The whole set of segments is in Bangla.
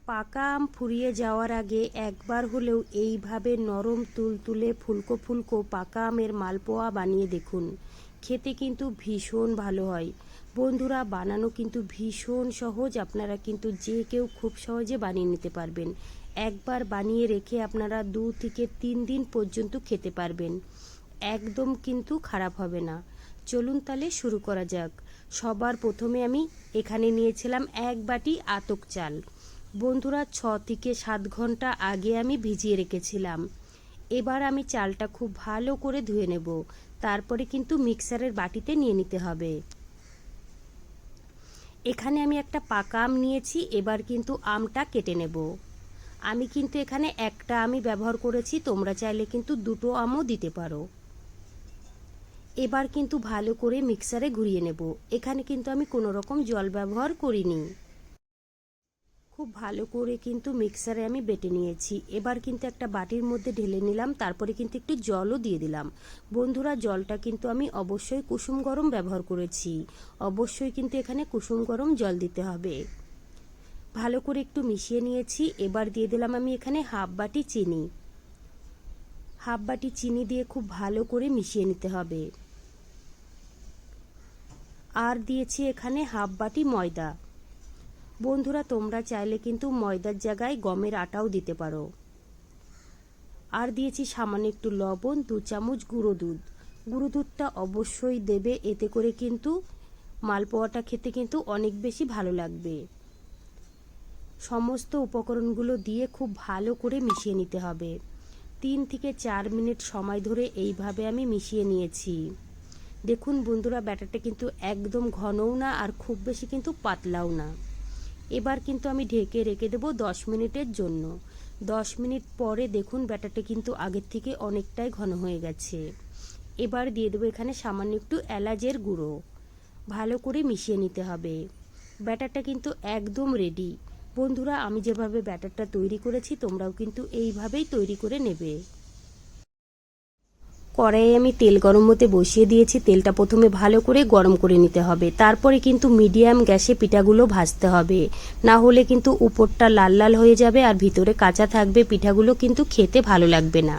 পাকা আম ফুরিয়ে যাওয়ার আগে একবার হলেও এইভাবে নরম তুলতুলে ফুলকো ফুলকো পাকা আমের মালপোয়া বানিয়ে দেখুন। খেতে কিন্তু ভীষণ ভালো হয়। বন্ধুরা, বানানো কিন্তু ভীষণ সহজ। আপনারা কিন্তু যে কেউ খুব সহজে বানিয়ে নিতে পারবেন। একবার বানিয়ে রেখে আপনারা 2 থেকে 3 দিন পর্যন্ত খেতে পারবেন। একদম কিন্তু খারাপ হবে না। চলুন তাহলে শুরু করা যাক। সবার প্রথমে আমি এখানে নিয়েছিলাম 1 বাটি আতপ চাল। বন্ধুরা, 6 থেকে 7 ঘন্টা আগে আমি ভিজিয়ে রেখেছিলাম। এবার আমি চালটা খুব ভালো করে ধুয়ে নেব। তারপরে কিন্তু মিক্সারের বাটিতে নিয়ে নিতে হবে। এখানে আমি একটা পাকা আম নিয়েছি। এবার কিন্তু আমটা কেটে নেব। আমি কিন্তু এখানে একটা আমই ব্যবহার করেছি, তোমরা চাইলে কিন্তু 2টো আমও দিতে পারো। এবার কিন্তু ভালো করে মিক্সারে ঘুরিয়ে নেব। এখানে কিন্তু আমি কোনো রকম জল ব্যবহার করিনি। খুব ভালো করে কিন্তু মিক্সারে আমি বেটে নিয়েছি। এবার কিন্তু একটা বাটির মধ্যে ঢেলে নিলাম। তারপরে কিন্তু একটু জলও দিয়ে দিলাম। বন্ধুরা, জলটা কিন্তু আমি অবশ্যই কুসুম গরম ব্যবহার করেছি। অবশ্যই কিন্তু এখানে কুসুম গরম জল দিতে হবে। ভালো করে একটু মিশিয়ে নিয়েছি। এবার দিয়ে দিলাম আমি এখানে হাফ বাটি চিনি। হাফ বাটি চিনি দিয়ে খুব ভালো করে মিশিয়ে নিতে হবে। আর দিয়েছি এখানে হাফ বাটি ময়দা। বন্ধুরা, তোমরা চাইলে কিন্তু ময়দার জায়গায় গমের আটাও দিতে পারো। আর দিয়েছি সামান্য একটু লবণ, 2 চামচ গুঁড়ো দুধ। গুঁড়ো দুধটা অবশ্যই দেবে, এতে করে কিন্তু মালপোয়াটা খেতে কিন্তু অনেক বেশি ভালো লাগবে। সমস্ত উপকরণগুলো দিয়ে খুব ভালো করে মিশিয়ে নিতে হবে। 3 থেকে 4 মিনিট সময় ধরে এইভাবে আমি মিশিয়ে নিয়েছি। দেখুন বন্ধুরা, ব্যাটারটা কিন্তু একদম ঘনও না আর খুব বেশি কিন্তু পাতলাও না। এবার কিন্তু আমি ঢেকে রেখে দেবো 10 মিনিটের জন্য। 10 মিনিট পরে দেখুন ব্যাটারটা কিন্তু আগের থেকে অনেকটাই ঘন হয়ে গেছে। এবার দিয়ে দেবো এখানে সামান্য একটু এলাচের গুঁড়ো। ভালো করে মিশিয়ে নিতে হবে। ব্যাটারটা কিন্তু একদম রেডি। বন্ধুরা, আমি যেভাবে ব্যাটারটা তৈরি করেছি তোমরাও কিন্তু এইভাবেই তৈরি করে নেবে। কড়াইয়ে আমি তেল গরম হতে বসিয়ে দিয়েছি। তেলটা প্রথমে ভালো করে গরম করে নিতে হবে। তারপরে কিন্তু মিডিয়াম গ্যাসে পিঠাগুলো ভাজতে হবে, না হলে কিন্তু উপরটা লাল লাল হয়ে যাবে আর ভিতরে কাঁচা থাকবে। পিঠাগুলো কিন্তু খেতে ভালো লাগবে না।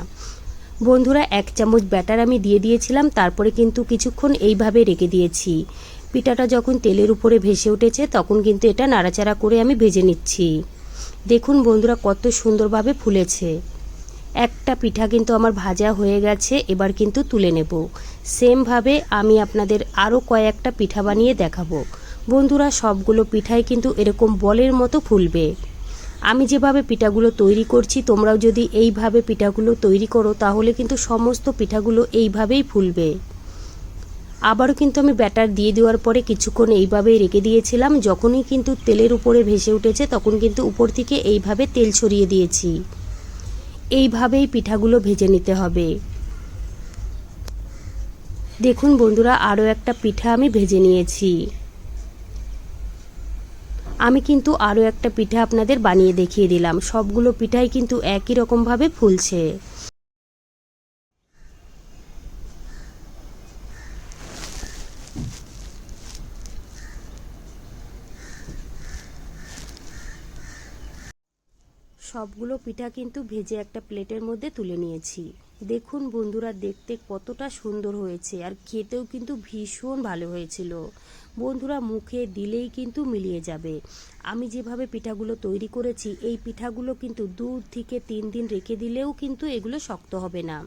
বন্ধুরা, 1 চামচ ব্যাটার আমি দিয়ে দিয়েছিলাম। তারপরে কিন্তু কিছুক্ষণ এইভাবে রেখে দিয়েছি। পিঠাটা যখন তেলের উপরে ভেসে উঠেছে তখন কিন্তু এটা নাড়াচাড়া করে আমি ভেজে নিচ্ছি। দেখুন বন্ধুরা, কত সুন্দরভাবে ফুলেছে। একটা পিঠা কিন্তু আমার ভাজা হয়ে গেছে। এবার কিন্তু তুলে নেব। সেমভাবে আমি আপনাদের আরও কয়েকটা পিঠা বানিয়ে দেখাবো। বন্ধুরা, সবগুলো পিঠাই কিন্তু এরকম বলের মতো ফুলবে। আমি যেভাবে পিঠাগুলো তৈরি করছি তোমরাও যদি এইভাবে পিঠাগুলো তৈরি করো তাহলে কিন্তু সমস্ত পিঠাগুলো এইভাবেই ফুলবে। আবারও কিন্তু আমি ব্যাটার দিয়ে দেওয়ার পরে কিছুক্ষণ এইভাবেই রেখে দিয়েছিলাম। যখনই কিন্তু তেলের উপরে ভেসে উঠেছে তখন কিন্তু উপর থেকে এইভাবে তেল ছড়িয়ে দিয়েছি। এইভাবেই পিঠাগুলো ভেজে নিতে হবে। দেখুন বন্ধুরা, আরও একটা পিঠা আমি ভেজে নিয়েছি। আমি কিন্তু আরও একটা পিঠা আপনাদের বানিয়ে দেখিয়ে দিলাম। সবগুলো পিঠাই কিন্তু একই রকমভাবে ফুলছে। সবগুলো পিঠা কিন্তু ভেজে একটা প্লেটের মধ্যে তুলে নিয়েছি। দেখুন বন্ধুরা, দেখতে কতটা সুন্দর হয়েছে আর খেতেও কিন্তু ভীষণ ভালো হয়েছিল। বন্ধুরা, মুখে দিলেই কিন্তু মিলিয়ে যাবে। আমি যেভাবে পিঠাগুলো তৈরি করেছি এই পিঠাগুলো কিন্তু 2 থেকে 3 দিন রেখে দিলেও কিন্তু এগুলো শক্ত হবে না।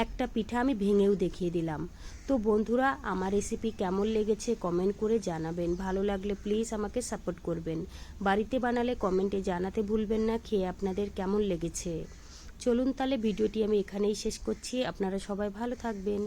একটা পিঠা আমি ভেঙেও দেখিয়ে দিলাম। তো বন্ধুরা, আমার রেসিপি কেমন লেগেছে কমেন্ট করে জানাবেন। ভালো লাগলে প্লিজ আমাকে সাপোর্ট করবেন। বাড়িতে বানালে কমেন্টে জানাতে ভুলবেন না খেয়ে আপনাদের কেমন লেগেছে। চলুন তাহলে ভিডিওটি আমি এখানেই শেষ করছি। আপনারা সবাই ভালো থাকবেন।